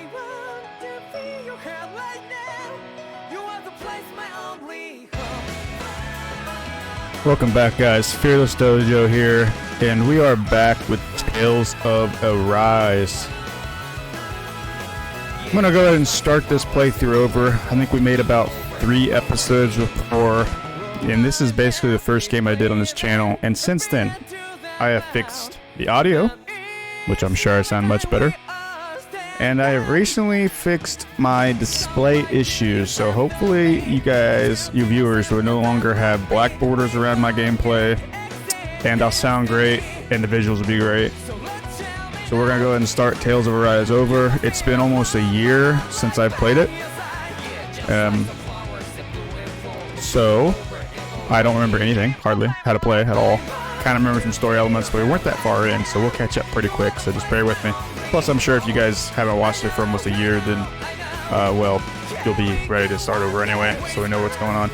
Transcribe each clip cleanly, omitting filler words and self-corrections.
I want to feel your hair right now. You are the place, my only home. Welcome back, guys. FearlessDojo here, and we are back with Tales of Arise. I'm gonna go ahead and start this playthrough over. I think we made about 3 episodes before, and this is basically the first game I did on this channel. And since then, I have fixed the audio, which I'm sure I sound much better. And I have recently fixed my display issues, so hopefully you guys, you viewers, will no longer have black borders around my gameplay, and I'll sound great, and the visuals will be great. So we're gonna go ahead and start Tales of Arise over. It's been almost a year since I've played it. So I don't remember anything, hardly, how to play at all. Kind of remember some story elements, but we weren't that far in, so we'll catch up pretty quick, so just bear with me. Plus, I'm sure if you guys haven't watched it for almost a year, then, well, you'll be ready to start over anyway, so we know what's going on.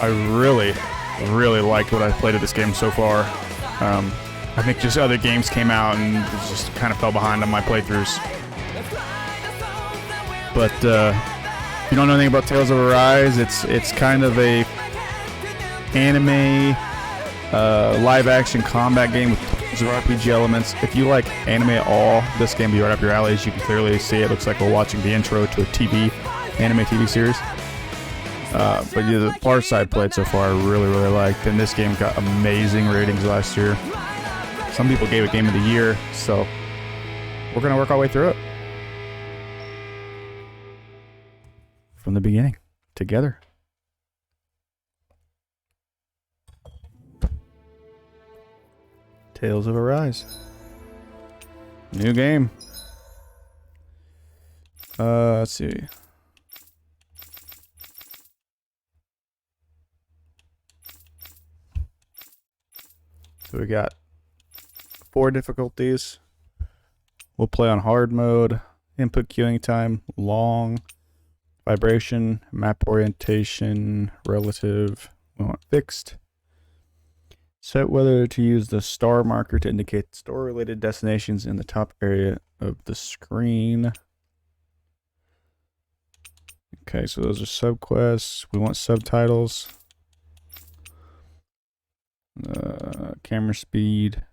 I really liked what I've played of this game so far. I think just other games came out and it just kind of fell behind on my playthroughs. But, if you don't know anything about Tales of Arise, it's kind of a anime live-action combat game with tons of RPG elements. If you like anime at all, this game will be right up your alley. As you can clearly see, it looks like we're watching the intro to a anime TV series. But yeah, the parts I played so far I really liked, and this game got amazing ratings last year. Some people gave it Game of the Year, so we're going to work our way through it. From the beginning, together. Tales of Arise. New game. Let's see. So we got 4 difficulties. We'll play on hard mode, input queuing time, long, vibration, map orientation, relative. We want fixed. Set whether to use the star marker to indicate store-related destinations in the top area of the screen. Okay, so those are subquests. We want subtitles. Camera speed.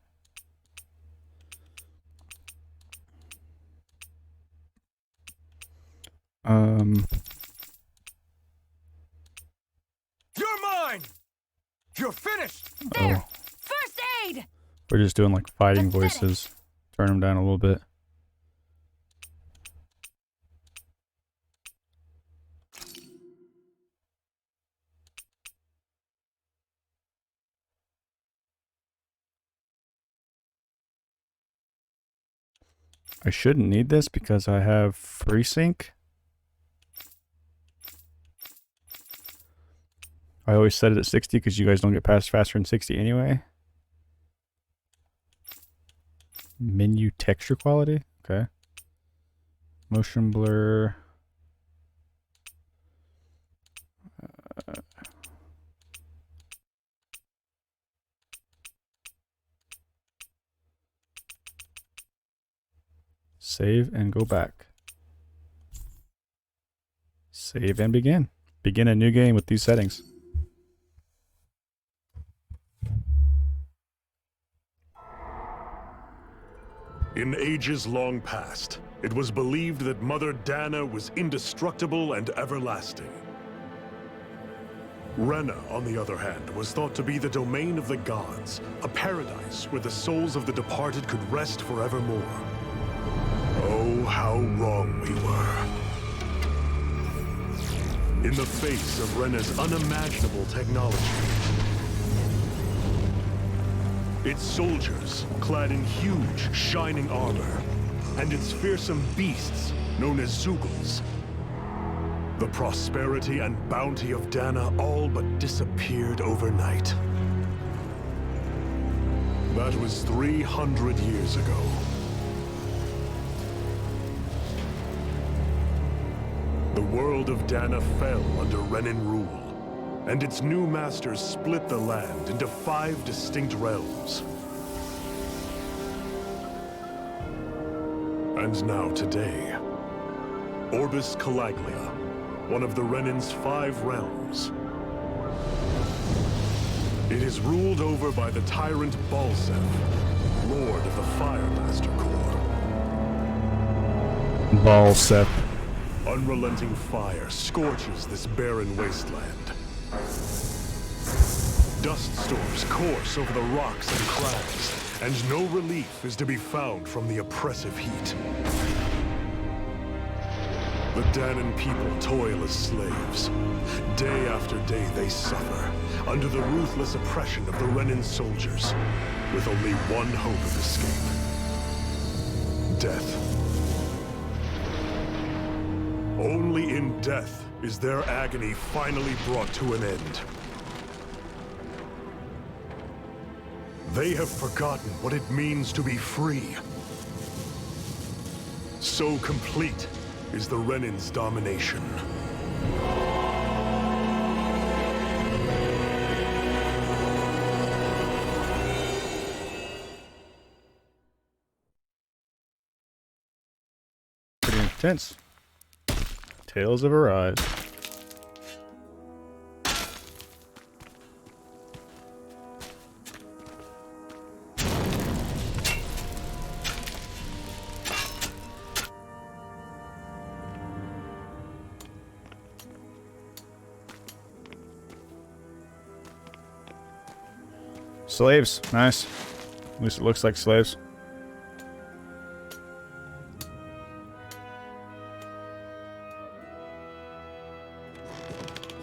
You're mine! You're finished! There! First aid! We're just doing like fighting voices. Turn them down a little bit. I shouldn't need this because I have FreeSync. I always set it at 60 because you guys don't get past faster than 60 anyway. Menu texture quality. Okay. Motion blur. Save and go back. Save and begin. Begin a new game with these settings. In ages long past, it was believed that Mother Dana was indestructible and everlasting. Rena, on the other hand, was thought to be the domain of the gods, a paradise where the souls of the departed could rest forevermore. Oh, how wrong we were. In the face of Rena's unimaginable technology, its soldiers, clad in huge, shining armor, and its fearsome beasts, known as Zeugles. The prosperity and bounty of Dana all but disappeared overnight. That was 300 years ago. The world of Dana fell under Renan rule, and its new masters split the land into 5 distinct realms. And now today, Orbis Calaglia, one of the Renin's 5 realms. It is ruled over by the tyrant Balsef, Lord of the Firemaster Corps. Balsep. Unrelenting fire scorches this barren wasteland. Dust storms course over the rocks and crags, and no relief is to be found from the oppressive heat. The Danan people toil as slaves. Day after day they suffer, under the ruthless oppression of the Renin soldiers, with only one hope of escape. Death. Only in death is their agony finally brought to an end. They have forgotten what it means to be free. So complete is the Renin's domination. Pretty intense. Tales of Arise. Slaves, nice. At least it looks like slaves.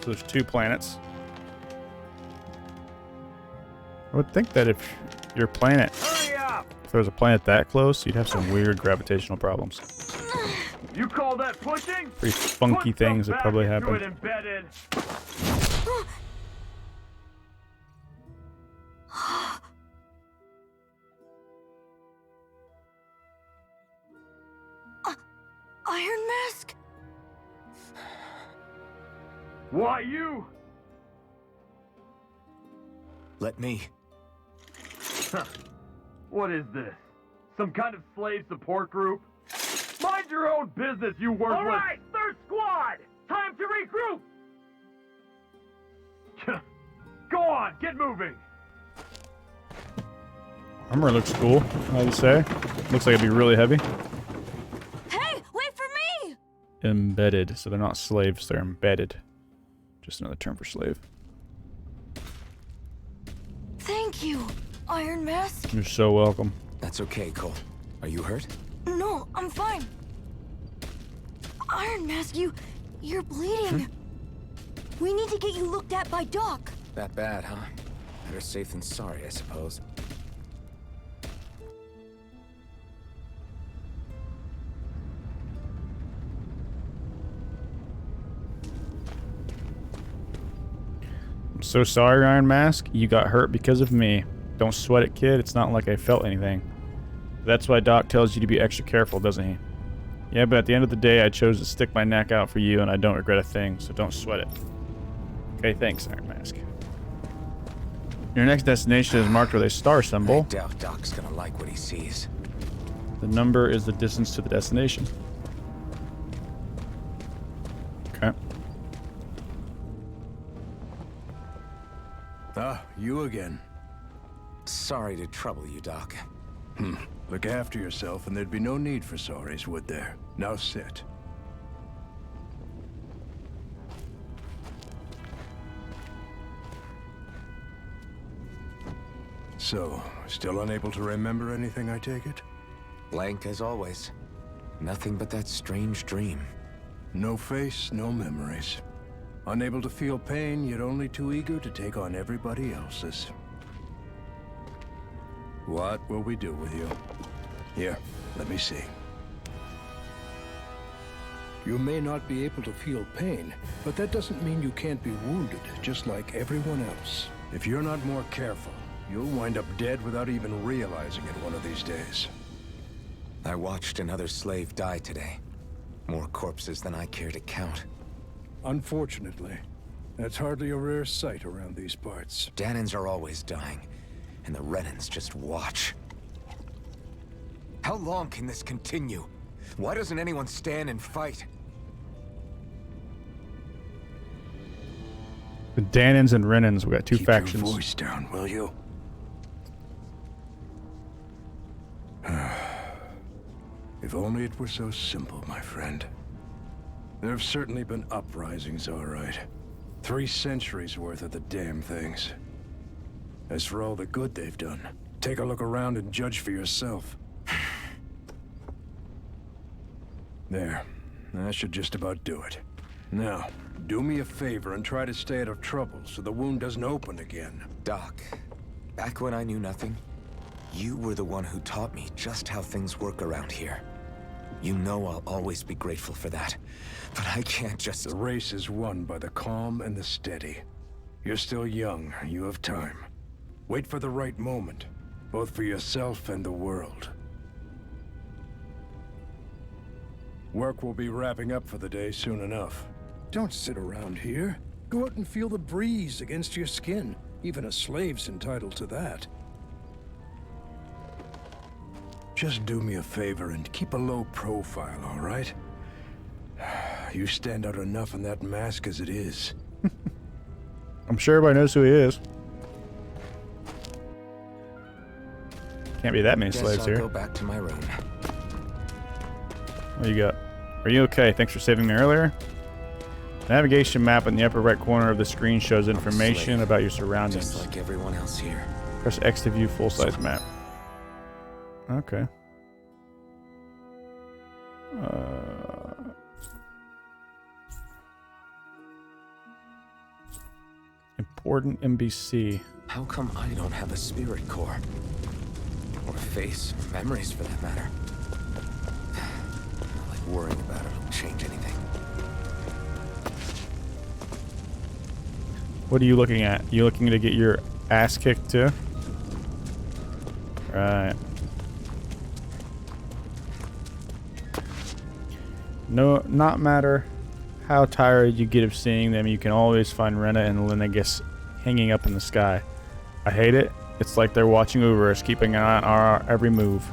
So there's 2 planets. I would think that if your planet, if there was a planet that close, you'd have some weird gravitational problems. You call that pushing? Pretty funky Put things some that probably back into happen. it, embedded. Iron Mask? Why you? Let me. What is this? Some kind of slave support group? Mind your own business, you worthless. All right, 3rd squad, time to regroup. Go on, get moving. Armor looks cool, I would say. Looks like it'd be really heavy. Hey, wait for me! Embedded, so they're not slaves, they're embedded. Just another term for slave. Thank you, Iron Mask. You're so welcome. That's okay, Cole. Are you hurt? No, I'm fine. Iron Mask, you're bleeding. We need to get you looked at by Doc. That bad, huh? Better safe than sorry, I suppose. I'm so sorry, Iron Mask. You got hurt because of me. Don't sweat it, kid. It's not like I felt anything. That's why Doc tells you to be extra careful, doesn't he? Yeah, but at the end of the day, I chose to stick my neck out for you, and I don't regret a thing, so don't sweat it. Okay, thanks, Iron Mask. Your next destination is marked with a star I symbol. doubt Doc's gonna like what he sees. The number is the distance to the destination. Okay. Ah, you again. Sorry to trouble you, Doc. Look after yourself and there'd be no need for sorries, would there? Now sit. So, still unable to remember anything, I take it? Blank as always. Nothing but that strange dream. No face, no memories. Unable to feel pain, yet only too eager to take on everybody else's. What will we do with you? Here, let me see. You may not be able to feel pain, but that doesn't mean you can't be wounded, just like everyone else. If you're not more careful, you'll wind up dead without even realizing it one of these days. I watched another slave die today. More corpses than I care to count. Unfortunately, that's hardly a rare sight around these parts. Danans are always dying, and the Renins just watch. How long can this continue? Why doesn't anyone stand and fight? The Danins and Renans. We got two Keep factions. your voice down, will you? If only it were so simple, my friend. There have certainly been uprisings, all right. 3 centuries worth of the damn things. As for all the good they've done, take a look around and judge for yourself. There. That should just about do it. Now, do me a favor and try to stay out of trouble so the wound doesn't open again. Doc, back when I knew nothing, you were the one who taught me just how things work around here. You know I'll always be grateful for that. But I can't just... The race is won by the calm and the steady. You're still young. You have time. Wait for the right moment, both for yourself and the world. Work will be wrapping up for the day soon enough. Don't sit around here. Go out and feel the breeze against your skin. Even a slave's entitled to that. Just do me a favor and keep a low profile, all right? You stand out enough in that mask as it is. I'm sure everybody knows who he is. Can't be that many slaves I'll here. go back to my room. What you got? Are you okay? Thanks for saving me earlier. Navigation map in the upper right corner of the screen shows information about your surroundings. Just like everyone else here. Press X to view full-size map. Okay. Important NBC. How come I don't have a spirit core? Or a face, or memories for that matter? Not like worrying about it will change anything. What are you looking at? You looking to get your ass kicked too? Right. No, not matter how tired you get of seeing them, you can always find Rena and Lenegus hanging up in the sky. I hate it. It's like they're watching over us, keeping an eye on our every move.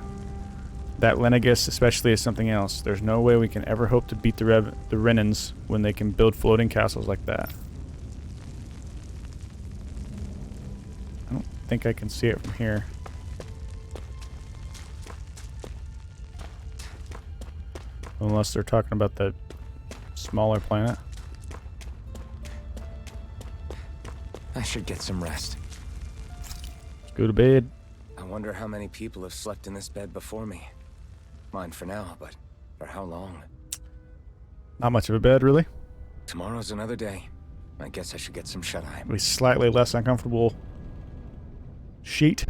That Lenegus especially is something else. There's no way we can ever hope to beat the Renans when they can build floating castles like that. I don't think I can see it from here. Unless they're talking about the smaller planet. I should get some rest. Let's go to bed. I wonder how many people have slept in this bed before me. Mine for now, but for how long? Not much of a bed, really. Tomorrow's another day. I guess I should get some shut-eye. A slightly less uncomfortable sheet.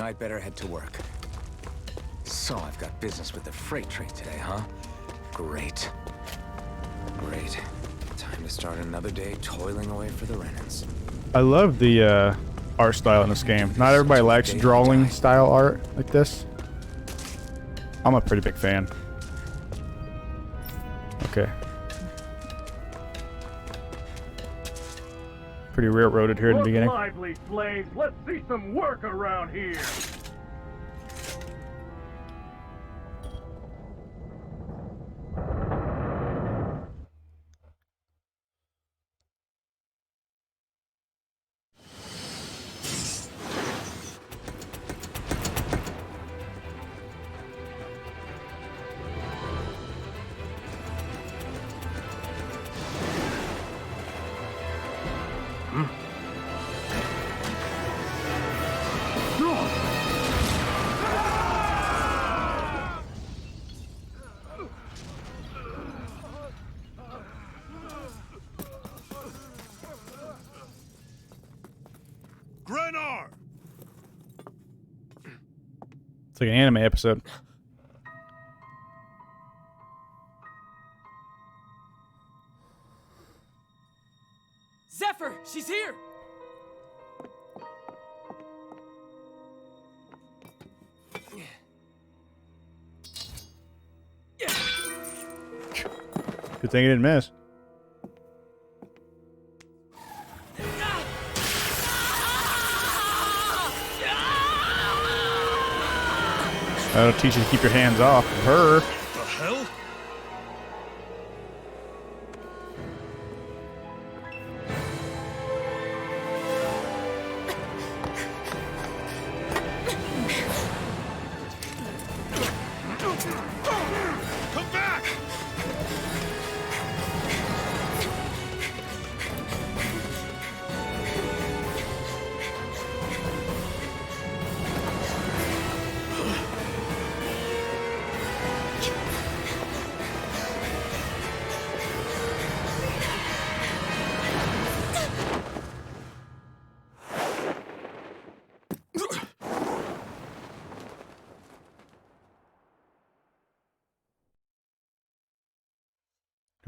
I'd better head to work. So I've got business with the freight train today, huh? Great. Great. Time to start another day toiling away for the Renans. I love the art style in this game. Not everybody likes drawing style art like this. I'm a pretty big fan. Okay. Pretty railroaded here in the beginning. Lively, slaves. Let's see some work around here. Grenar! It's like an anime episode. Zephyr, she's here! Good thing you didn't miss. That'll teach you to keep your hands off of her. The hell? Come back!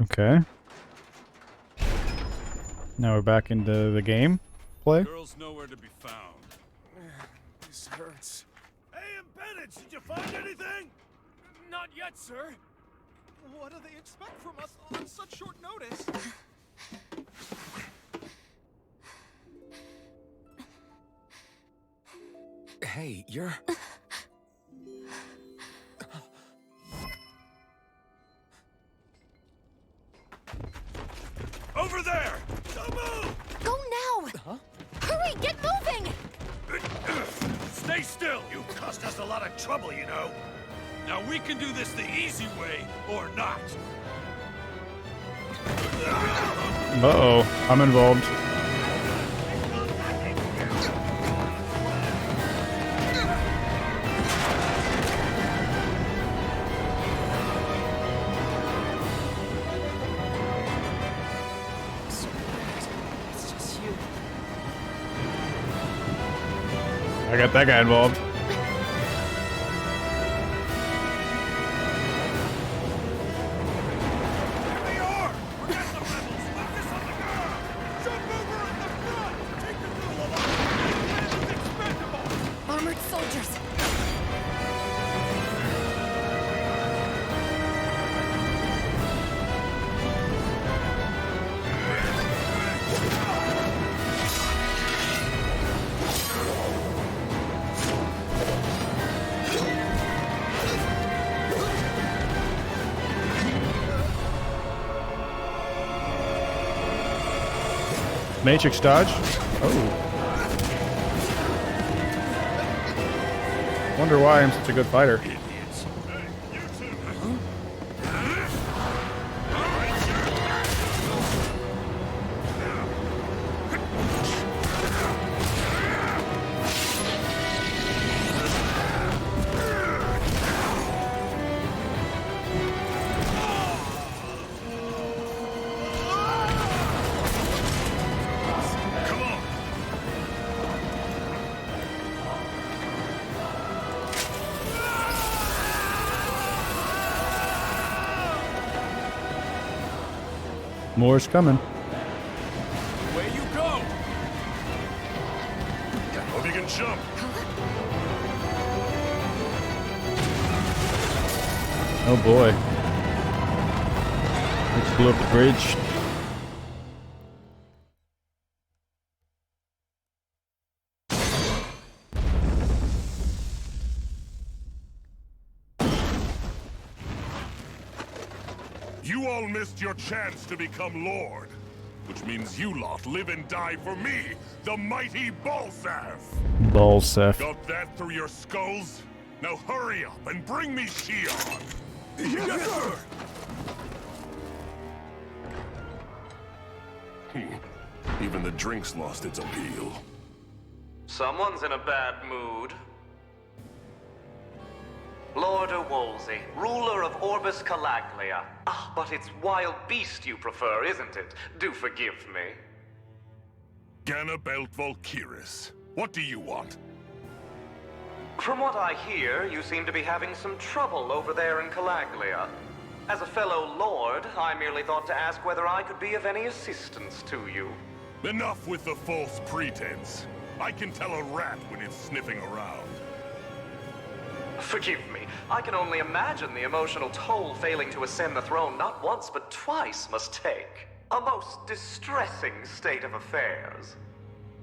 Okay. Now we're back into the game play. Girl's nowhere to be found. This hurts. Hey, Bennett, did you find anything? Not yet, sir. What do they expect from us on such short notice? Hey, you're... Over there! Don't move! Go now! Huh? Hurry, get moving! Stay still! You caused us a lot of trouble, you know. Now we can do this the easy way, or not. Uh-oh, I'm involved. It's just you. I got that guy involved. Here they are! Forget the rebels! Focus on the girl! Jump over in the front! Take the girl alive! The land is expendable! Armored soldiers! Matrix dodge. Oh. Wonder why I'm such a good fighter. Idiots. Hey, you two! Come on! More's coming. Where you go? Hope you can jump. Oh boy. Let's blow up the bridge. You all missed your chance to become Lord. Which means you lot live and die for me, the mighty Balsav! Balsef. Got that through your skulls? Now hurry up and bring me Shion! Yes, sir! Even the drink's lost its appeal. Someone's in a bad mood. Lord Wolsey, ruler of Orbis Calaglia. Ah, but it's wild beast you prefer, isn't it? Do forgive me. Ganabelt Valkyris, what do you want? From what I hear, you seem to be having some trouble over there in Calaglia. As a fellow lord, I merely thought to ask whether I could be of any assistance to you. Enough with the false pretense. I can tell a rat when it's sniffing around. Forgive me, I can only imagine the emotional toll failing to ascend the throne not once but twice must take. A most distressing state of affairs.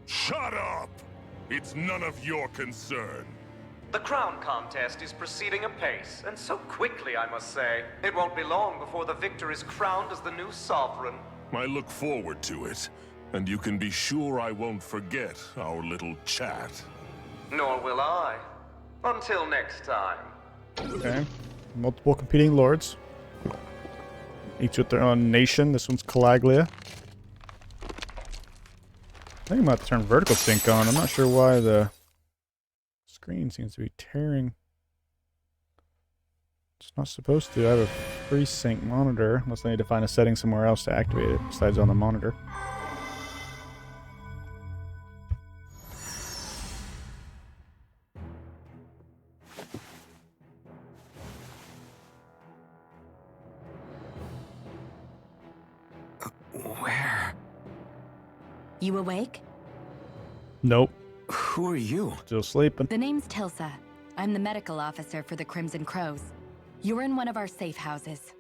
Shut up! It's none of your concern. The crown contest is proceeding apace, and so quickly, I must say. It won't be long before the victor is crowned as the new sovereign. I look forward to it. And you can be sure I won't forget our little chat. Nor will I. Until next time. Okay. Multiple competing lords. Each with their own nation. This one's Calaglia. I think I'm about to turn vertical sync on. I'm not sure why the screen seems to be tearing. It's not supposed to. I have a free sync monitor, unless I need to find a setting somewhere else to activate it besides on the monitor. Where? You awake? Nope. Who are you? Still sleeping. The name's Tilsa. I'm the medical officer for the Crimson Crows. You're in one of our safe houses.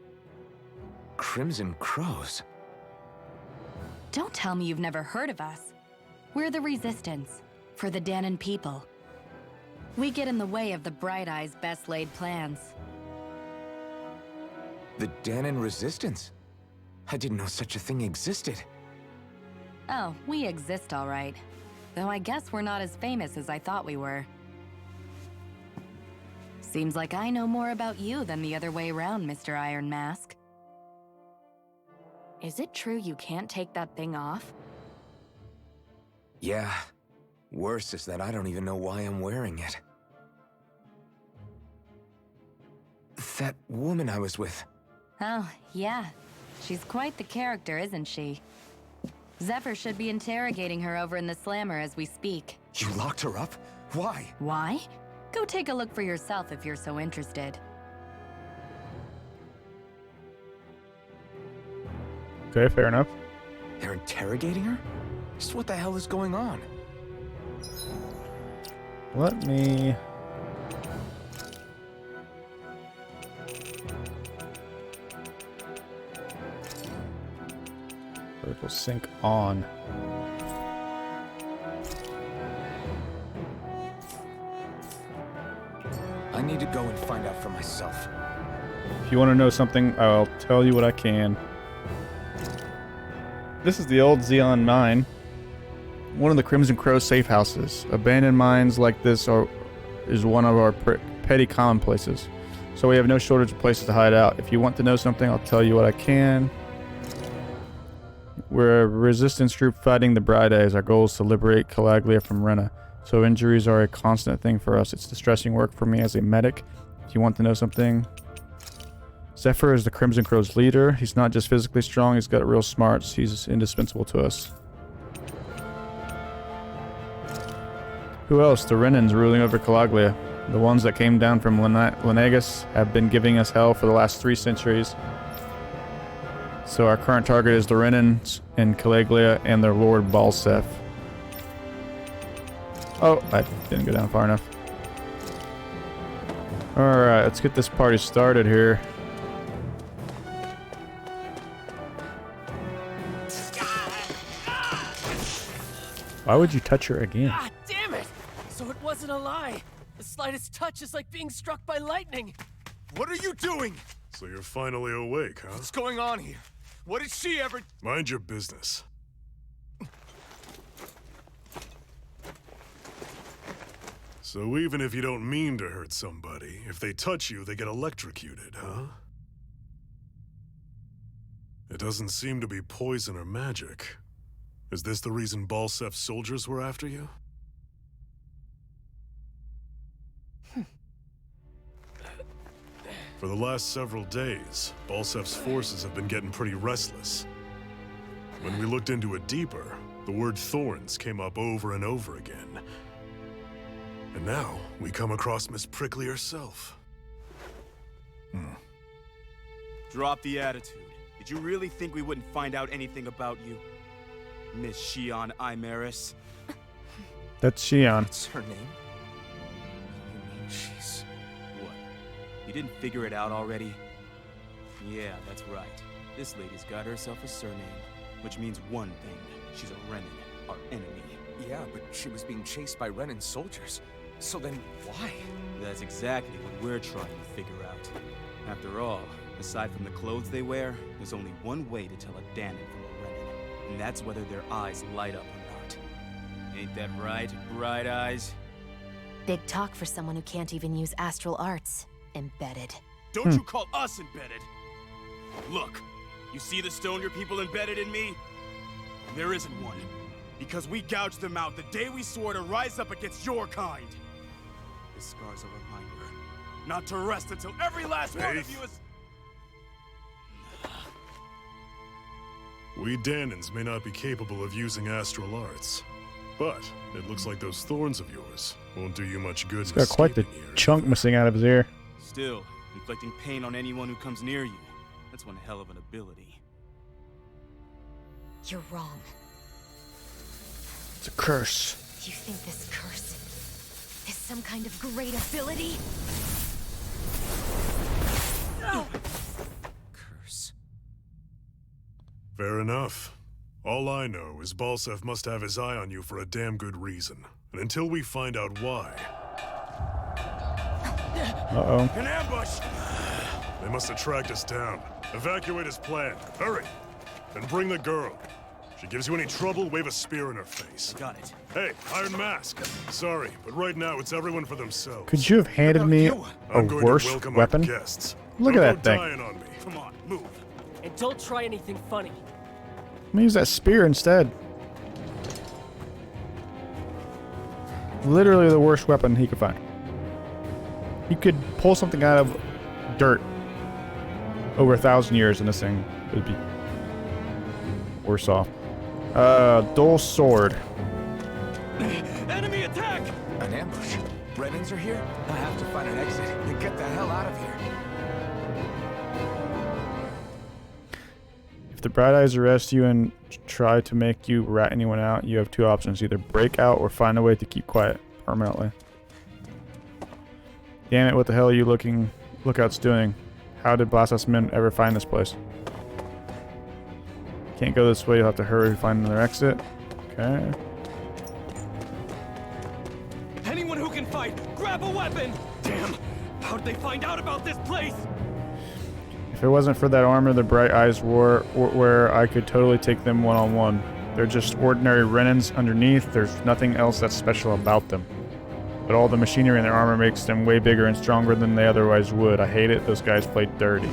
Crimson Crows? Don't tell me you've never heard of us. We're the Resistance, for the Danon people. We get in the way of the Bright Eye's best laid plans. The Danon Resistance? I didn't know such a thing existed. Oh, we exist all right. Though I guess we're not as famous as I thought we were. Seems like I know more about you than the other way around, Mr. Iron Mask. Is it true you can't take that thing off? Yeah. Worse is that I don't even know why I'm wearing it. That woman I was with. Oh, yeah. She's quite the character, isn't she? Zephyr should be interrogating her over in the Slammer as we speak. You locked her up? Why? Why? Go take a look for yourself if you're so interested. Okay, fair enough. They're interrogating her? Just what the hell is going on? Let me... vertical sync on. I need to go and find out for myself. If you want to know something, I'll tell you what I can. This is the old Xeon mine. One of the Crimson Crow safe houses. Abandoned mines like this is one of our petty commonplaces. So we have no shortage of places to hide out. If you want to know something, I'll tell you what I can. We're a resistance group fighting the Bright Eyes. Our goal is to liberate Calaglia from Rena. So injuries are a constant thing for us. It's distressing work for me as a medic. If you want to know something, Zephyr is the Crimson Crow's leader. He's not just physically strong, he's got real smarts. He's indispensable to us. Who else? The Renans ruling over Calaglia. The ones that came down from Lenegus have been giving us hell for the last 3 centuries. So our current target is the Renans in Calaglia and their Lord Balsef. Oh, I didn't go down far enough. Alright, let's get this party started here. Why would you touch her again? Ah, damn it! So it wasn't a lie. The slightest touch is like being struck by lightning. What are you doing? So you're finally awake, huh? What's going on here? What did she ever... Mind your business. So even if you don't mean to hurt somebody, if they touch you, they get electrocuted, huh? It doesn't seem to be poison or magic. Is this the reason Balsef's soldiers were after you? For the last several days, Balsef's forces have been getting pretty restless. When we looked into it deeper, the word thorns came up over and over again. And now, we come across Miss Prickly herself. Drop the attitude. Did you really think we wouldn't find out anything about you? Miss Shion Imaris? That's Shion. What's her name? You mean she's... What? You didn't figure it out already? Yeah, that's right. This lady's got herself a surname, which means one thing. She's a Renan, our enemy. Yeah, but she was being chased by Renan's soldiers. So then, why? That's exactly what we're trying to figure out. After all, aside from the clothes they wear, there's only one way to tell a Danon from a Renan, and that's whether their eyes light up or not. Ain't that right, Bright Eyes? Big talk for someone who can't even use astral arts. Embedded. Don't you call us embedded! Look, you see the stone your people embedded in me? There isn't one. Because we gouged them out the day we swore to rise up against your kind. This scar's a reminder not to rest until every last one of you is... We Danons may not be capable of using astral arts, but it looks like those thorns of yours won't do you much good. He's got quite the chunk missing out of his ear. Still, inflicting pain on anyone who comes near you. That's one hell of an ability. You're wrong. It's a curse. You think this curse is some kind of great ability? Curse. Fair enough. All I know is Balsev must have his eye on you for a damn good reason. And until we find out why... Uh-oh. An ambush! They must have tracked us down. Evacuate as planned. Hurry! And bring the girl. If she gives you any trouble, wave a spear in her face. Got it. Hey, Iron Mask. Sorry, but right now it's everyone for themselves. Could you have handed me a worse weapon? Guests. Look at that thing. Dying on me. Come on, move. And don't try anything funny. I'm gonna use that spear instead. Literally the worst weapon he could find. You could pull something out of dirt over 1,000 years and this thing would be worse off. Dull sword. Enemy attack! An ambush. Renans are here? I have to find an exit and get the hell out of here. If the Bright Eyes arrest you and try to make you rat anyone out, you have two options. Either break out or find a way to keep quiet permanently. Damn it, what the hell are you lookouts doing? How did Blasphemous Men ever find this place? Can't go this way, you'll have to hurry to find another exit. Okay. Anyone who can fight, grab a weapon! Damn! How did they find out about this place? If it wasn't for that armor the Bright Eyes wore, where I could totally take them one-on-one. They're just ordinary Renans underneath, there's nothing else that's special about them. But all the machinery in their armor makes them way bigger and stronger than they otherwise would. I hate it, those guys played dirty.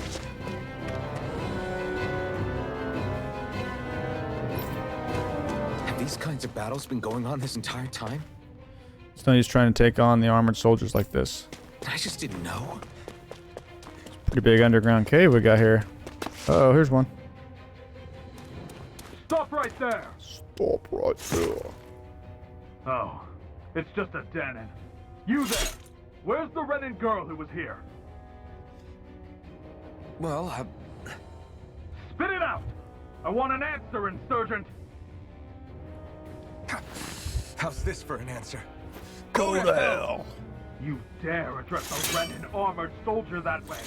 Have these kinds of battles been going on this entire time? It's no use trying to take on the armored soldiers like this. I just didn't know. Pretty big underground cave we got here. Uh-oh, here's one. Stop right there! Stop right there. Oh, it's just a Danon. You there! Where's the Renan girl who was here? Well, Spit it out! I want an answer, Insurgent! how's this for an answer? Go to hell! You dare address a Renan armored soldier that way?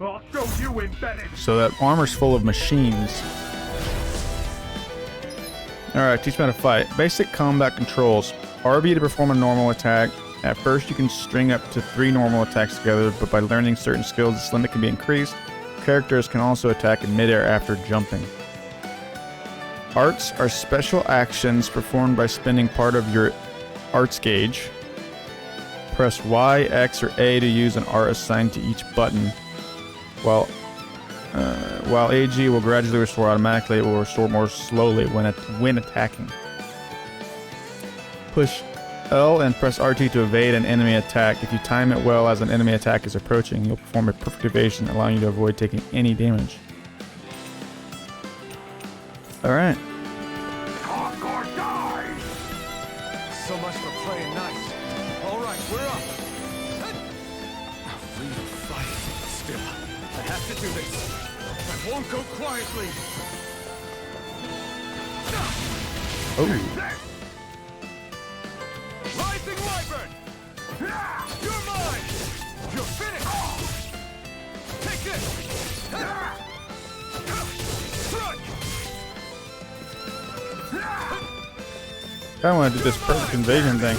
I'll show you embedded! So that armor's full of machines. Alright, teach me how to fight. Basic combat controls. RB to perform a normal attack. At first you can string up to 3 normal attacks together, but by learning certain skills this limit can be increased. Characters can also attack in midair after jumping. Arts are special actions performed by spending part of your arts gauge. Press Y, X, or A to use an art assigned to each button. While AG will gradually restore automatically, it will restore more slowly when attacking. Push L and press RT to evade an enemy attack. If you time it well as an enemy attack is approaching, you'll perform a perfect evasion, allowing you to avoid taking any damage. Alright. Talk or die! So much for playing nice. Alright, we're up. Free to fight. Still, I have to do this. I won't go quietly. Oh. Rising Wyvern! You're mine! You're finished! Take this! Strike! I want to do this perfect invasion thing.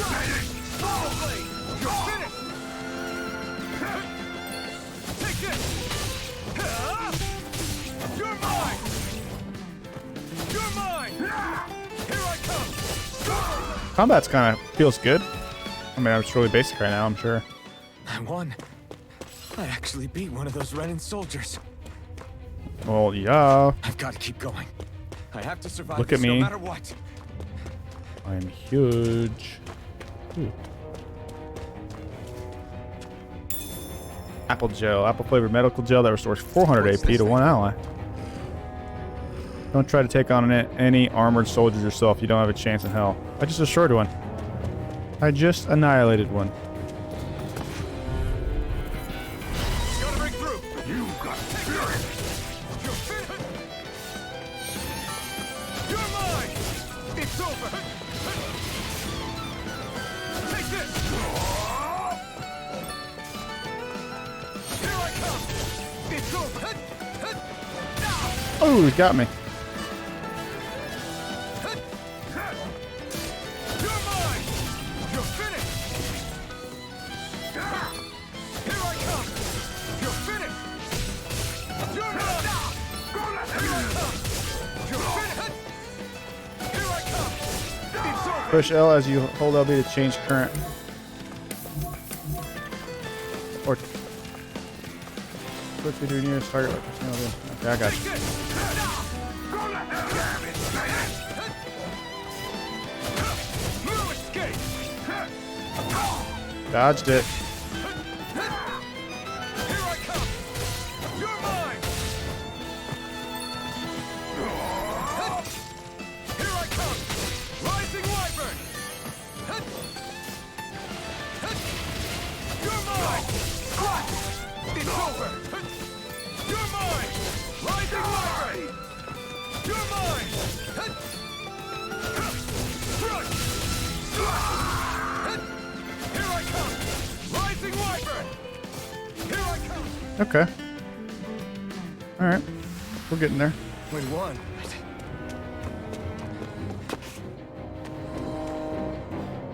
Combat's kind of feels good. I mean, I'm just really basic right now, I'm sure. I won. I actually beat one of those Renan soldiers. Well, yeah. I've got to keep going. I have to survive Look at this no me. matter what. I'm huge. Ooh. Apple gel. Apple flavored medical gel that restores 400 AP to one ally. Don't try to take on any armored soldiers yourself. You don't have a chance in hell. I just destroyed one. I just annihilated one. Gotta break through. You got spirit. You're mine! It's over! Take this! Here I come! It's over! Oh, he got me. You're mine! You're finished! Here I come! You're finished! You're done! Here I come! You're finished! Here I come! It's over! Push L as you hold LB to change current. Or quickly to your nearest target. Okay, I got you. No escape! Dodged it. Here I come! You're mine! Here I come! Rising Wyvern! You're mine! It's over! You're mine! Rising Wyvern! You're mine! Here I come! Rising Wyvern! Here I come! Okay. Alright. We're getting there. We won.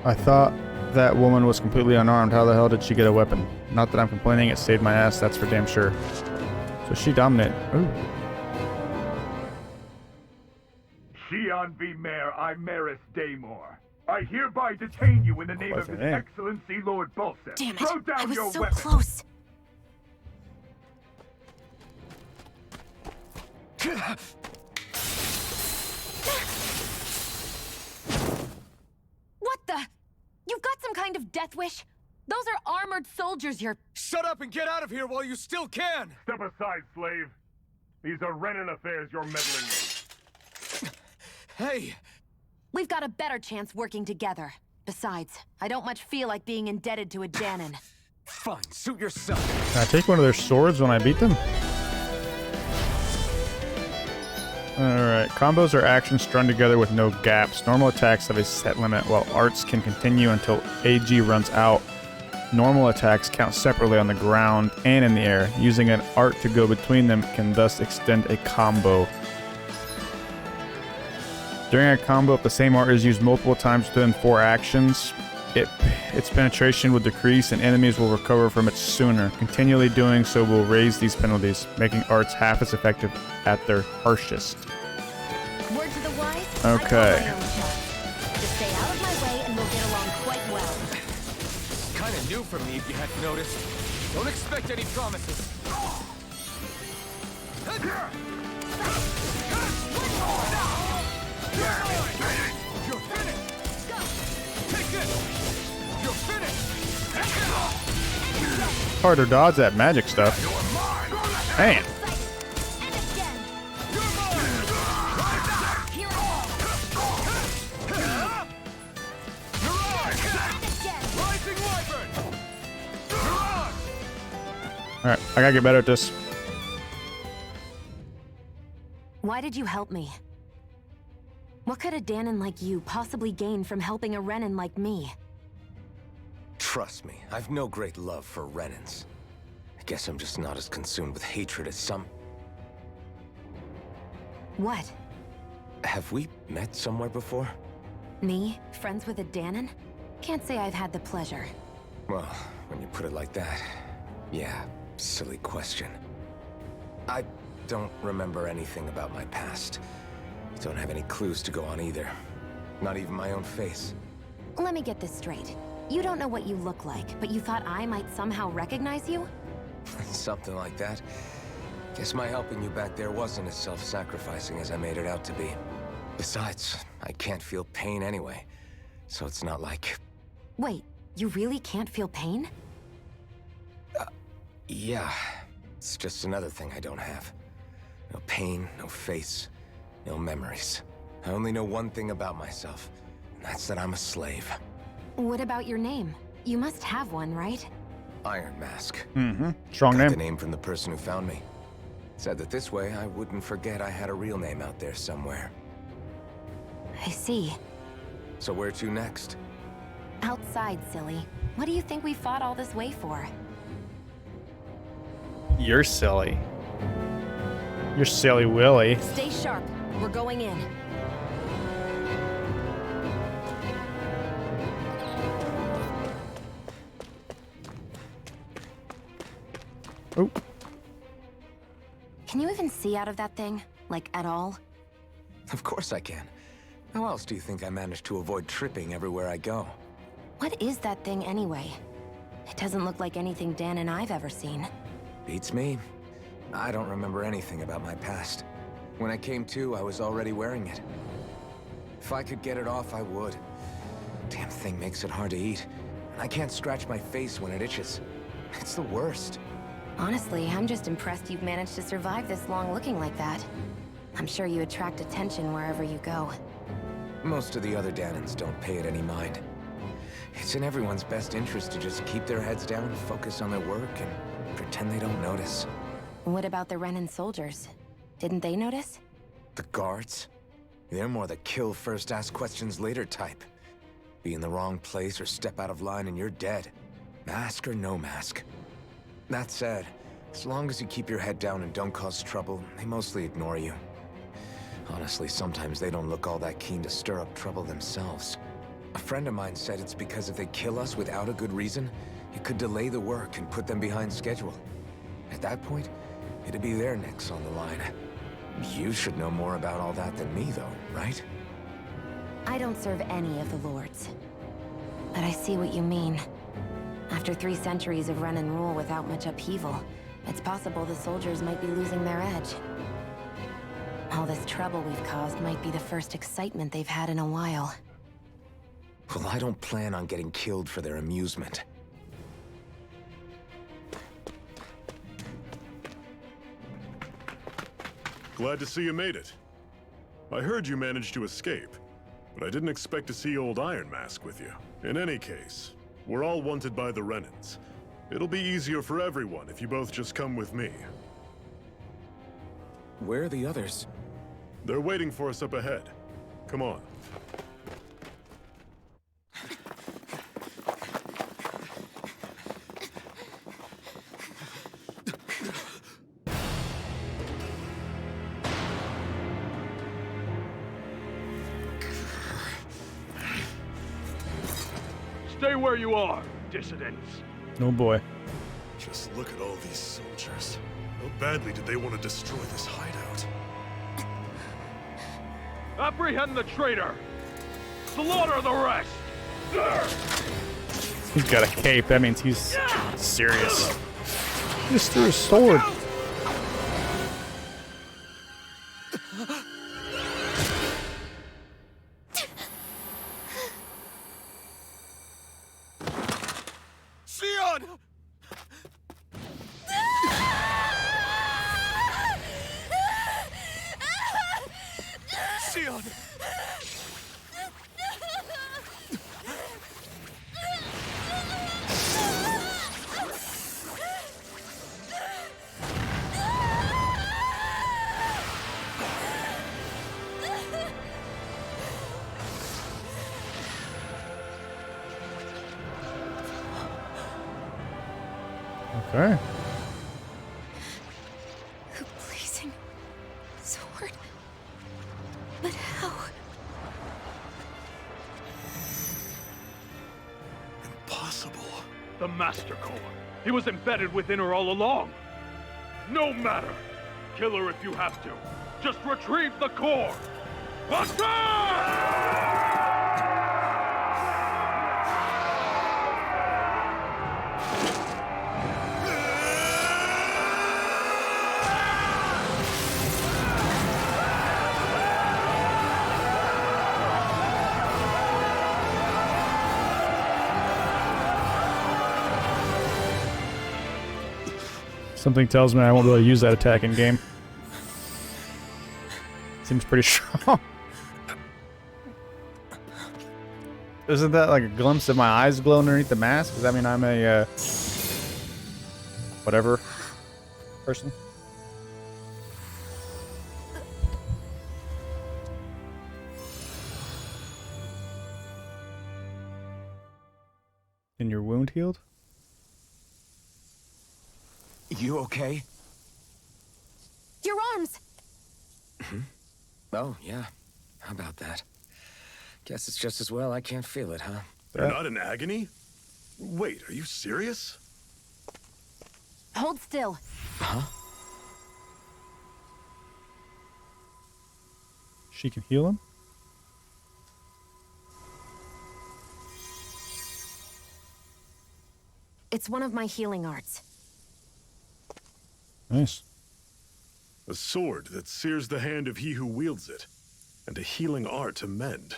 I thought that woman was completely unarmed. How the hell did she get a weapon? Not that I'm complaining, it saved my ass, that's for damn sure. So she dominated. Ooh. Shion V. Mayor Imaris Daymore. I hereby detain you in the name What's of her His name? Excellency Lord Bulseth. Damn it! Throw down I was your so weapon. close. What the? You've got some kind of death wish? Those are armored soldiers you're... Shut up and get out of here while you still can. Step aside, slave. These are Renan affairs you're meddling in. Hey. We've got a better chance working together. Besides, I don't much feel like being indebted to a Danon. Fine, suit yourself. Can I take one of their swords when I beat them? Alright, combos are actions strung together with no gaps. Normal attacks have a set limit, while arts can continue until AG runs out. Normal attacks count separately on the ground and in the air. Using an art to go between them can thus extend a combo. During a combo, if the same art is used multiple times within 4 actions, its penetration will decrease and enemies will recover from it sooner. Continually doing so will raise these penalties, making arts half as effective at their harshest. Word to the wise? Okay. I got my own shot. Just stay out of my way and we'll get along quite well. Kinda new for me if you hadn't noticed. Don't expect any promises. You're finished! Take this! You're finished! Harder dodge that magic stuff. Man. Alright, I gotta get better at this. Why did you help me? What could a Danon like you possibly gain from helping a Renan like me? Trust me, I've no great love for Renans. I guess I'm just not as consumed with hatred as some. What? Have we met somewhere before? Me? Friends with a Danon? Can't say I've had the pleasure. Well, when you put it like that, yeah, silly question. I don't remember anything about my past. Don't have any clues to go on either. Not even my own face. Let me get this straight. You don't know what you look like, but you thought I might somehow recognize you? Something like that. Guess my helping you back there wasn't as self-sacrificing as I made it out to be. Besides, I can't feel pain anyway, so it's not like... Wait, you really can't feel pain? Yeah. It's just another thing I don't have. No pain, no face, no memories. I only know one thing about myself, and that's that I'm a slave. What about your name? You must have one, right? Iron Mask. Mm-hmm. Strong Got name. the name from the person who found me. Said that this way I wouldn't forget I had a real name out there somewhere. I see. So where to next? Outside, silly. What do you think we fought all this way for? You're silly. You're silly Willy. Stay sharp. We're going in. Oh. Can you even see out of that thing? Like, at all? Of course I can. How else do you think I managed to avoid tripping everywhere I go? What is that thing anyway? It doesn't look like anything Dan and I've ever seen. Beats me. I don't remember anything about my past. When I came to, I was already wearing it. If I could get it off, I would. Damn thing makes it hard to eat. And I can't scratch my face when it itches. It's the worst. Honestly, I'm just impressed you've managed to survive this long looking like that. I'm sure you attract attention wherever you go. Most of the other Danans don't pay it any mind. It's in everyone's best interest to just keep their heads down, focus on their work, and pretend they don't notice. What about the Renan soldiers? Didn't they notice? The guards? They're more the kill first, ask questions later type. Be in the wrong place or step out of line and you're dead. Mask or no mask. That said, as long as you keep your head down and don't cause trouble, they mostly ignore you. Honestly, sometimes they don't look all that keen to stir up trouble themselves. A friend of mine said it's because if they kill us without a good reason, it could delay the work and put them behind schedule. At that point, it'd be their necks on the line. You should know more about all that than me, though, right? I don't serve any of the lords. But I see what you mean. After 3 centuries of run and rule without much upheaval, it's possible the soldiers might be losing their edge. All this trouble we've caused might be the first excitement they've had in a while. Well, I don't plan on getting killed for their amusement. Glad to see you made it. I heard you managed to escape, but I didn't expect to see old Iron Mask with you. In any case, we're all wanted by the Renans. It'll be easier for everyone if you both just come with me. Where are the others? They're waiting for us up ahead. Come on. Stay where you are, dissidents. Oh boy. Just look at all these soldiers. How badly did they want to destroy this hideout? Apprehend the traitor! Slaughter the rest! He's got a cape. That means he's serious. He just threw a sword. Sion! Sion! Okay. A blazing sword. But how? Impossible. The Master Core. He was embedded within her all along. No matter. Kill her if you have to. Just retrieve the core. Attack! Something tells me I won't be able to use that attack in game. Seems pretty strong. Isn't that like a glimpse of my eyes glow underneath the mask? Does that mean I'm a whatever person? And your wound healed? You okay? Your arms! Oh, yeah. How about that? Guess it's just as well I can't feel it, huh? You're not in agony? Wait, are you serious? Hold still. Huh? She can heal him? It's one of my healing arts. Nice. A sword that sears the hand of he who wields it, and a healing art to mend.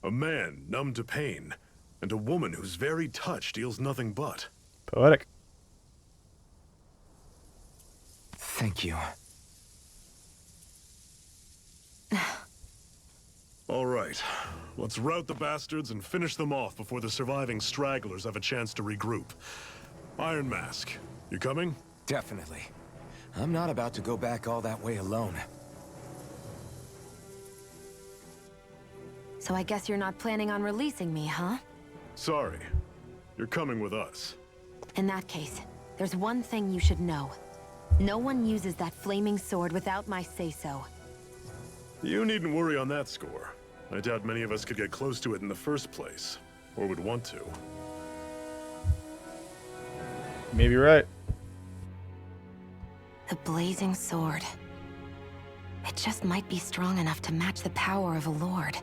A man numb to pain, and a woman whose very touch deals nothing but. Poetic. Thank you. All right, let's rout the bastards and finish them off before the surviving stragglers have a chance to regroup. Iron Mask, you coming? Definitely. I'm not about to go back all that way alone. So I guess you're not planning on releasing me, huh? Sorry, you're coming with us. In that case, there's one thing you should know. No one uses that flaming sword without my say-so. You needn't worry on that score. I doubt many of us could get close to it in the first place, or would want to. Maybe right. The blazing sword. It just might be strong enough to match the power of a lord.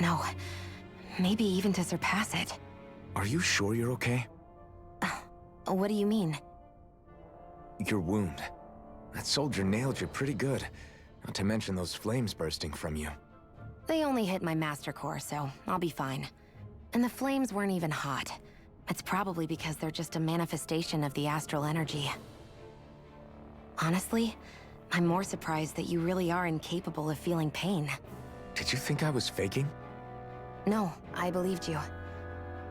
No, maybe even to surpass it. Are you sure you're okay? What do you mean? Your wound. That soldier nailed you pretty good. Not to mention those flames bursting from you. They only hit my master core, so I'll be fine. And the flames weren't even hot. It's probably because they're just a manifestation of the astral energy. Honestly, I'm more surprised that you really are incapable of feeling pain. Did you think I was faking? No, I believed you.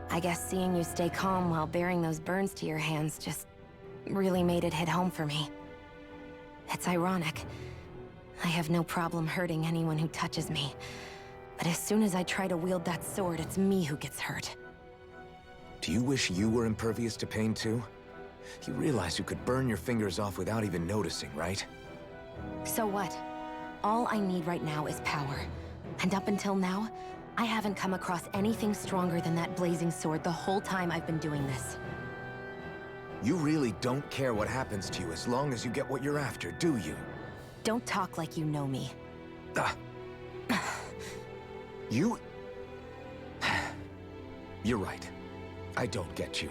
I guess seeing you stay calm while bearing those burns to your hands just really made it hit home for me. It's ironic. I have no problem hurting anyone who touches me. But as soon as I try to wield that sword, it's me who gets hurt. Do you wish you were impervious to pain too? You realize you could burn your fingers off without even noticing, right? So what? All I need right now is power. And up until now, I haven't come across anything stronger than that blazing sword the whole time I've been doing this. You really don't care what happens to you as long as you get what you're after, do you? Don't talk like you know me. You... You're right. I don't get you.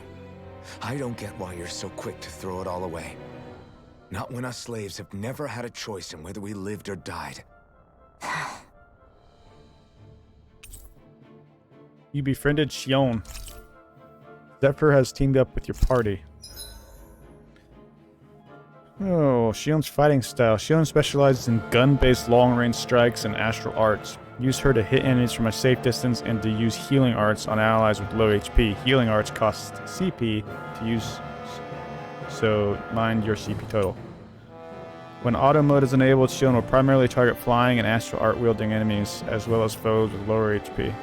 I don't get why you're so quick to throw it all away. Not when us slaves have never had a choice in whether we lived or died. You befriended Xion. Zephyr has teamed up with your party. Oh, Xion's fighting style. Xion specializes in gun-based long-range strikes and astral arts. Use her to hit enemies from a safe distance and to use healing arts on allies with low HP. Healing arts cost CP to use, so mind your CP total. When auto mode is enabled, Xion will primarily target flying and astral art wielding enemies, as well as foes with lower HP.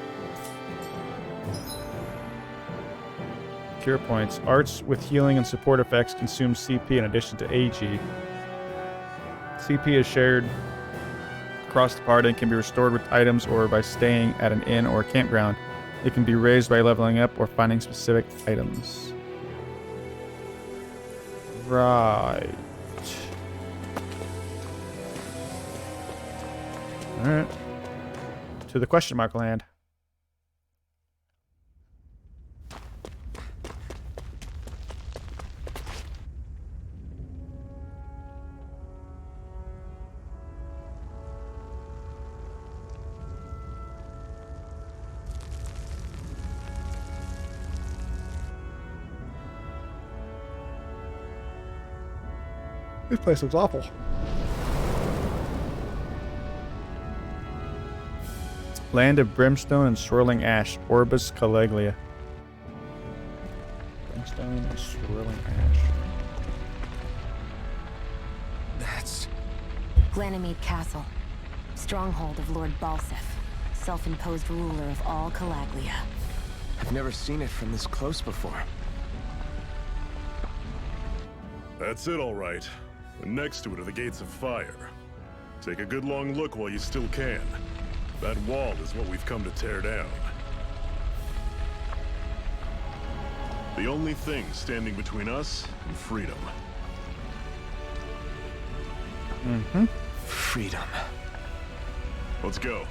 Cure points. Arts with healing and support effects consume CP in addition to AG. CP is shared across the party and can be restored with items or by staying at an inn or campground. It can be raised by leveling up or finding specific items. Right. Alright. To the question mark land. This place looks awful. Land of brimstone and swirling ash, Orbis Caliglia. Brimstone and swirling ash. That's... Ganymede Castle. Stronghold of Lord Balsif, self-imposed ruler of all Calaglia. I've never seen it from this close before. That's it, all right. And next to it are the Gates of Fire. Take a good long look while you still can. That wall is what we've come to tear down. The only thing standing between us and freedom. Mm-hmm. Freedom. Let's go.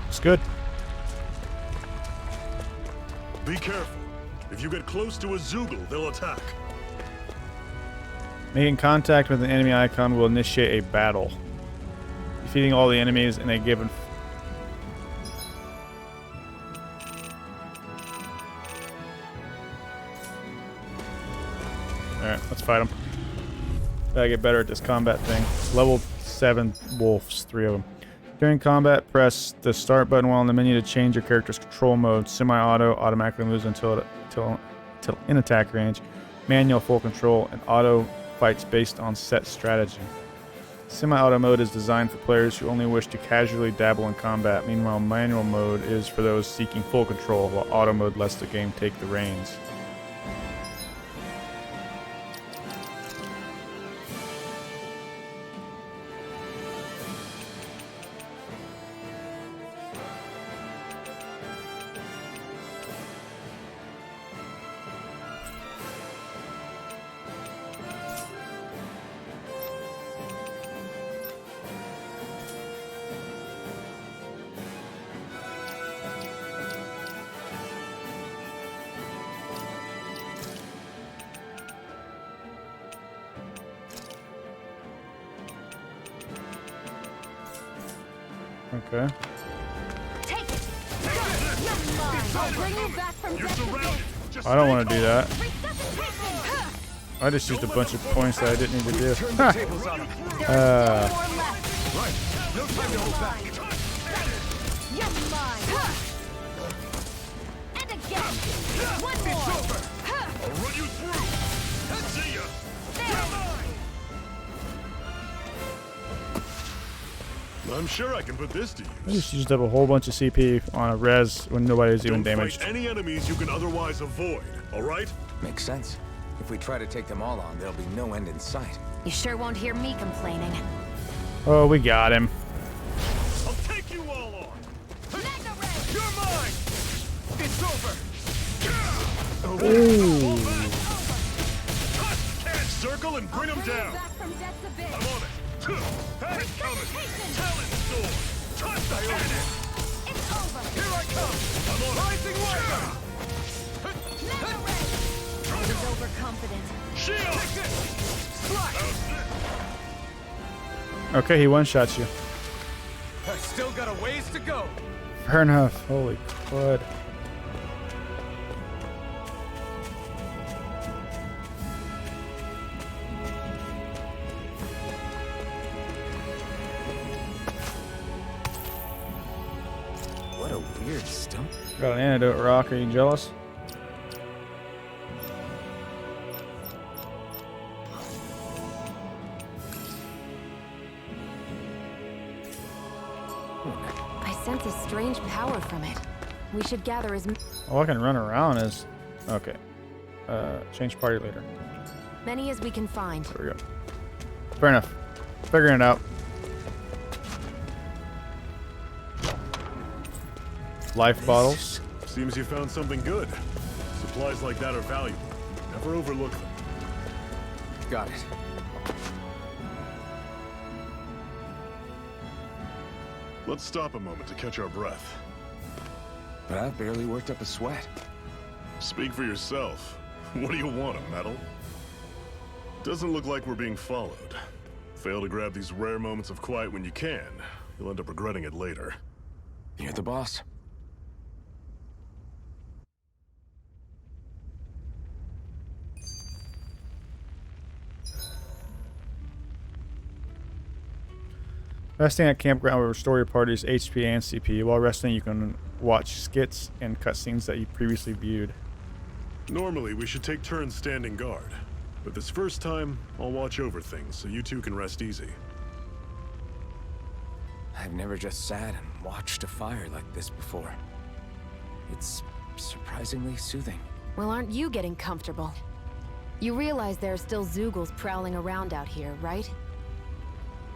It's good. Be careful. If you get close to a Zoogle, they'll attack. Making contact with an enemy icon will initiate a battle. Defeating all the enemies in a given... Alright, let's fight them. Gotta get better at this combat thing. Level 7 wolves, 3 of them. During combat, press the start button while in the menu to change your character's control mode. Semi-auto, automatically moves until in attack range. Manual, full control, and auto fights based on set strategy. Semi-auto mode is designed for players who only wish to casually dabble in combat. Meanwhile, manual mode is for those seeking full control, while auto mode lets the game take the reins. Okay. Take it. You're mine. I'll bring you back from death. I don't want to do that. I just used a bunch of points that I didn't need to do. No time to hold back. You're mine. And again. One more. I'll run you through. See ya. You're mine. I'm sure I can put this to use. I just used up a whole bunch of CP on a res when nobody's even damaged. Don't fight any enemies you can otherwise avoid, all right? Makes sense. If we try to take them all on, there'll be no end in sight. You sure won't hear me complaining. Oh, we got him. I'll take you all on. You're mine. It's over. Ooh. Catch, circle, and bring them down. I'm on it. Head coming. Talon sword. Touch the cannon. It's over. Here I come. I'm on Rising wave. He's overconfident. Shield. Okay, he one-shots you. I've still got a ways to go. Fair enough. Holy crud. What a weird stump. Got an antidote rock. Are you jealous? I sense a strange power from it. We should gather as All I can run around is... Okay. Change party later. many as we can find. There we go. Fair enough. Figuring it out. Life bottles. Seems you found something good. Supplies like that are valuable. Never overlook them. Got it. Let's stop a moment to catch our breath. But I've barely worked up a sweat. Speak for yourself. What do you want, a medal? Doesn't look like we're being followed. Fail to grab these rare moments of quiet when you can. You'll end up regretting it later. You're the boss. Resting at campground will restore your party's HP and CP. While resting, you can watch skits and cutscenes that you previously viewed. Normally, we should take turns standing guard. But this first time, I'll watch over things so you two can rest easy. I've never just sat and watched a fire like this before. It's surprisingly soothing. Well, aren't you getting comfortable? You realize there are still Zoogles prowling around out here, right?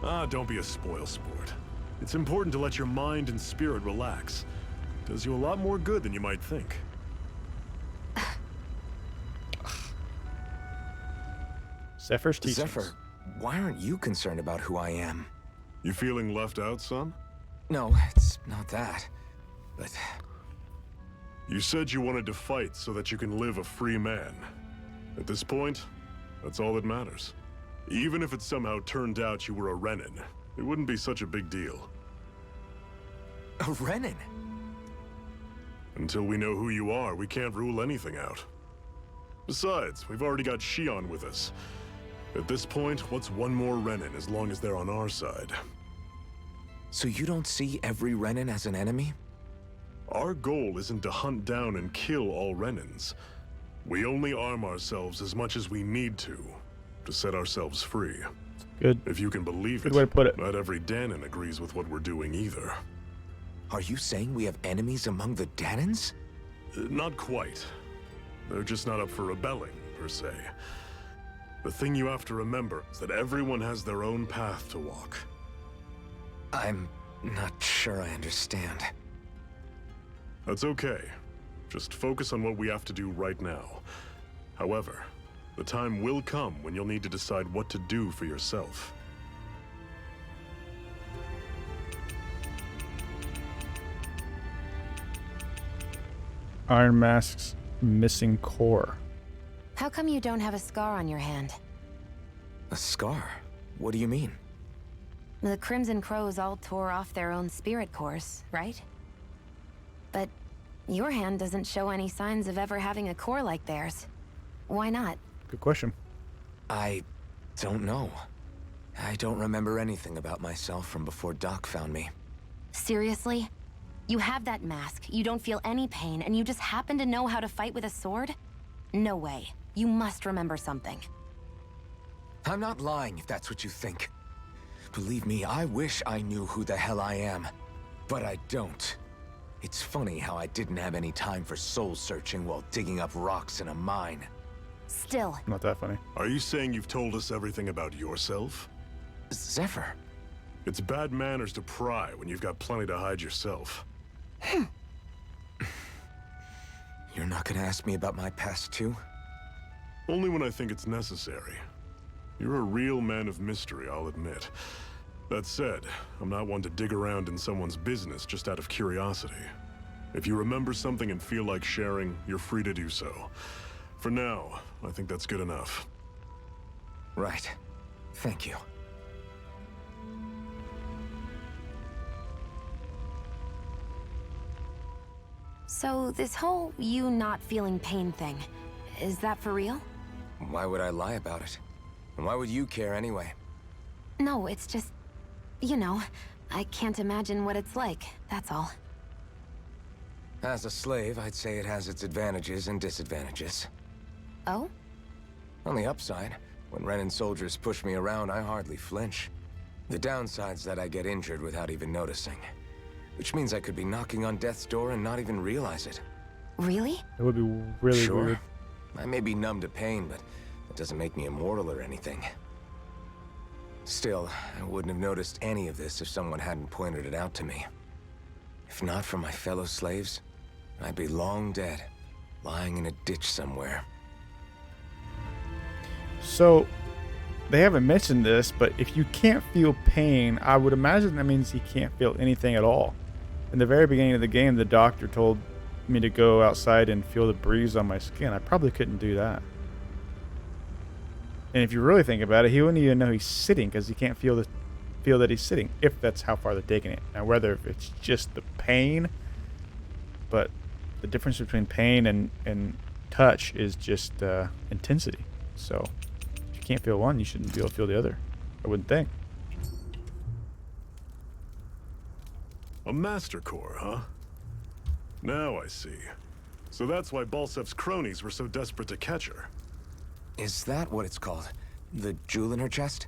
Ah, don't be a spoilsport. It's important to let your mind and spirit relax. Does you a lot more good than you might think. Zephyr's teachings. Zephyr, why aren't you concerned about who I am? You feeling left out, son? No, it's not that. But... You said you wanted to fight so that you can live a free man. At this point, that's all that matters. Even if it somehow turned out you were a Renin, it wouldn't be such a big deal. A Renin? Until we know who you are, we can't rule anything out. Besides, we've already got Shion with us. At this point, what's one more Renin as long as they're on our side? So you don't see every Renin as an enemy? Our goal isn't to hunt down and kill all Renins. We only arm ourselves as much as we need to set ourselves free. Good. If you can believe it, Good way to put it. not every Danon agrees with what we're doing either. Are you saying we have enemies among the Danons? Not quite. They're just not up for rebelling, per se. The thing you have to remember is that everyone has their own path to walk. I'm not sure I understand. That's okay. Just focus on what we have to do right now. However, the time will come when you'll need to decide what to do for yourself. Iron Mask's missing core. How come you don't have a scar on your hand? A scar? What do you mean? The Crimson Crows all tore off their own spirit cores, right? But your hand doesn't show any signs of ever having a core like theirs. Why not? Good question. I don't know. I don't remember anything about myself from before Doc found me. Seriously? You have that mask, you don't feel any pain, and you just happen to know how to fight with a sword? No way. You must remember something. I'm not lying if that's what you think. Believe me, I wish I knew who the hell I am. But I don't. It's funny how I didn't have any time for soul searching while digging up rocks in a mine. Still. Not that funny. Are you saying you've told us everything about yourself? Zephyr. It's bad manners to pry when you've got plenty to hide yourself. You're not gonna ask me about my past too? Only when I think it's necessary. You're a real man of mystery, I'll admit. That said, I'm not one to dig around in someone's business just out of curiosity. If you remember something and feel like sharing, you're free to do so. For now, I think that's good enough. Right. Thank you. So this whole you not feeling pain thing, is that for real? Why would I lie about it? And why would you care anyway? No, it's just, you know, I can't imagine what it's like, that's all. As a slave, I'd say it has its advantages and disadvantages. Oh? On the upside, when Renin soldiers push me around, I hardly flinch. The downside's that I get injured without even noticing. Which means I could be knocking on death's door and not even realize it. Really? It would be really Sure. weird. I may be numb to pain, but that doesn't make me immortal or anything. Still, I wouldn't have noticed any of this if someone hadn't pointed it out to me. If not for my fellow slaves, I'd be long dead, lying in a ditch somewhere. So, they haven't mentioned this, but if you can't feel pain, I would imagine that means you can't feel anything at all. In the very beginning of the game, the doctor told me to go outside and feel the breeze on my skin. I probably couldn't do that. And if you really think about it, he wouldn't even know he's sitting because he can't feel the feel that he's sitting, if that's how far they're taking it. Now, whether it's just the pain, but the difference between pain and touch is just intensity. So if you can't feel one, you shouldn't be able to feel the other, I wouldn't think. A Master Core, huh? Now I see. So that's why Balsef's cronies were so desperate to catch her. Is that what it's called? The jewel in her chest?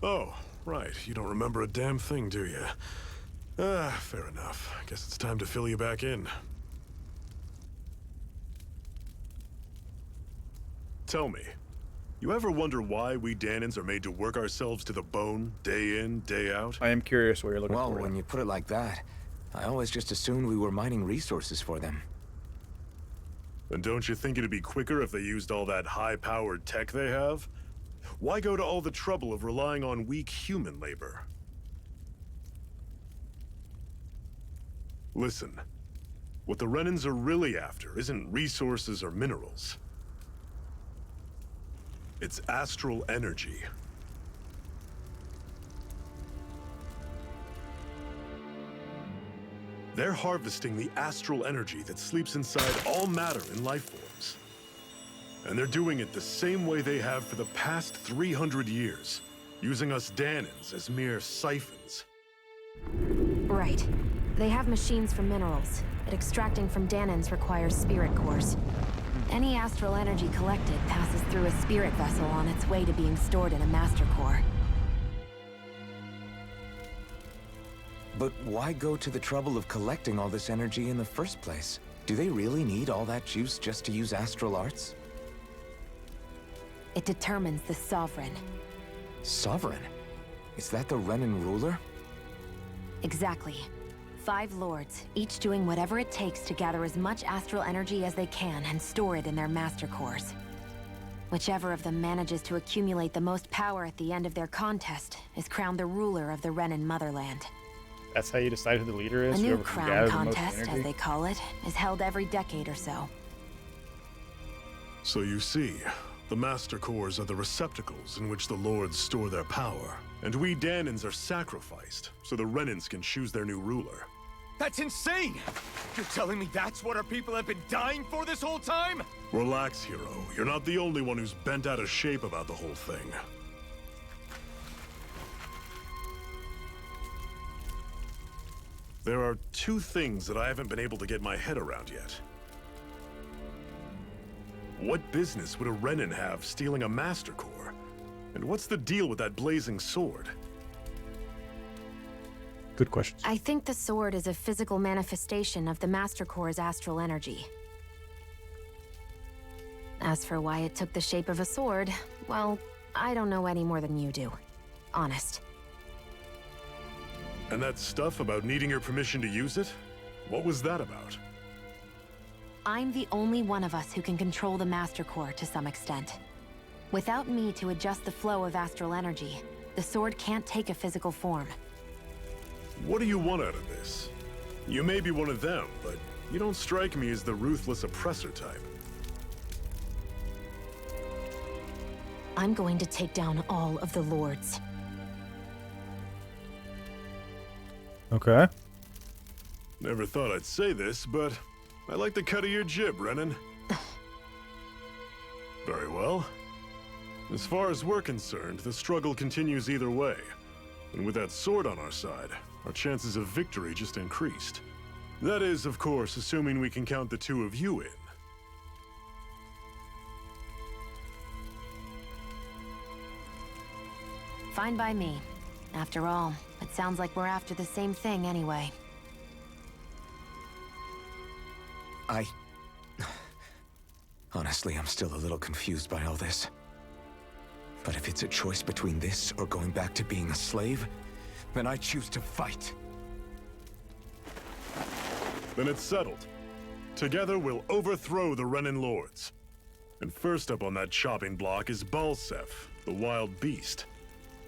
Oh, right. You don't remember a damn thing, do you? Fair enough. Guess it's time to fill you back in. Tell me, you ever wonder why we Danans are made to work ourselves to the bone, day in, day out? I am curious what you're looking for. Well, when you put it like that, I always just assumed we were mining resources for them. And don't you think it'd be quicker if they used all that high-powered tech they have? Why go to all the trouble of relying on weak human labor? Listen, what the Renans are really after isn't resources or minerals. It's astral energy. They're harvesting the astral energy that sleeps inside all matter in life forms. And they're doing it the same way they have for the past 300 years, using us Danans as mere siphons. Right. They have machines for minerals, but extracting from Danans requires spirit cores. Any astral energy collected passes through a spirit vessel on its way to being stored in a master core. But why go to the trouble of collecting all this energy in the first place? Do they really need all that juice just to use astral arts? It determines the Sovereign. Sovereign? Is that the Renan ruler? Exactly. 5 lords, each doing whatever it takes to gather as much astral energy as they can and store it in their master cores. Whichever of them manages to accumulate the most power at the end of their contest is crowned the ruler of the Renan motherland. That's how you decide who the leader is? A new Whoever can crown gather the most contest, energy? as they call it, is held every decade or so. So you see, the Master Cores are the receptacles in which the Lords store their power. And we Danans are sacrificed, so the Renans can choose their new ruler. That's insane! You're telling me that's what our people have been dying for this whole time? Relax, hero. You're not the only one who's bent out of shape about the whole thing. There are 2 things that I haven't been able to get my head around yet. What business would a Renan have stealing a Master Core? And what's the deal with that blazing sword? Good questions. I think the sword is a physical manifestation of the Master Core's astral energy. As for why it took the shape of a sword, well, I don't know any more than you do. Honest. And that stuff about needing your permission to use it? What was that about? I'm the only one of us who can control the Master Core to some extent. Without me to adjust the flow of astral energy, the sword can't take a physical form. What do you want out of this? You may be one of them, but you don't strike me as the ruthless oppressor type. I'm going to take down all of the lords. Okay. Never thought I'd say this, but I like the cut of your jib, Renan. Very well. As far as we're concerned, the struggle continues either way. And with that sword on our side, our chances of victory just increased. That is, of course, assuming we can count the 2 of you in. Fine by me. After all, it sounds like we're after the same thing anyway. Honestly, I'm still a little confused by all this. But if it's a choice between this or going back to being a slave, then I choose to fight. Then it's settled. Together, we'll overthrow the Renan Lords. And first up on that chopping block is Balsef, the wild beast.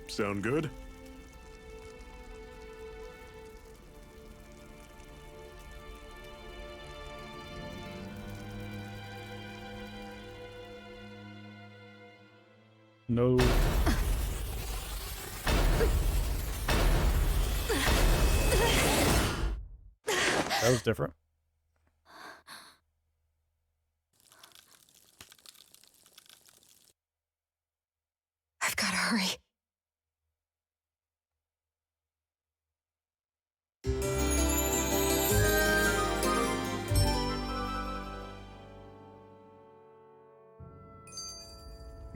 Sound good? No. That was different. I've got to hurry.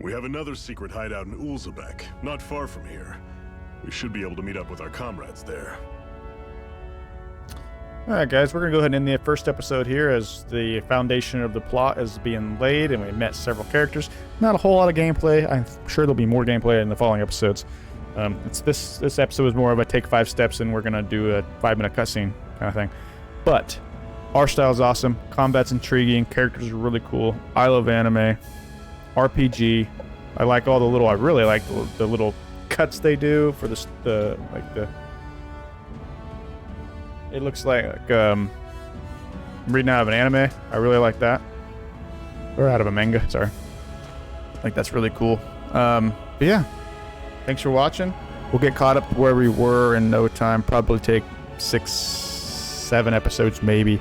We have another secret hideout in Ulzebek, not far from here. We should be able to meet up with our comrades there. Alright guys, we're going to go ahead and end the first episode here as the foundation of the plot is being laid and we met several characters. Not a whole lot of gameplay. I'm sure there'll be more gameplay in the following episodes. This episode was more of a take 5 steps and we're going to do a 5-minute cutscene kind of thing. But art style is awesome. Combat's intriguing. Characters are really cool. I love anime. RPG. I like all the little, I really like the little cuts they do for the it looks like I'm reading out of an anime. I really like that. Or out of a manga, sorry. I think that's really cool. But yeah, thanks for watching. We'll get caught up to where we were in no time. Probably take 6-7 episodes maybe.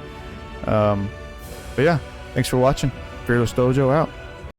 But yeah, thanks for watching. FearlessDojo out.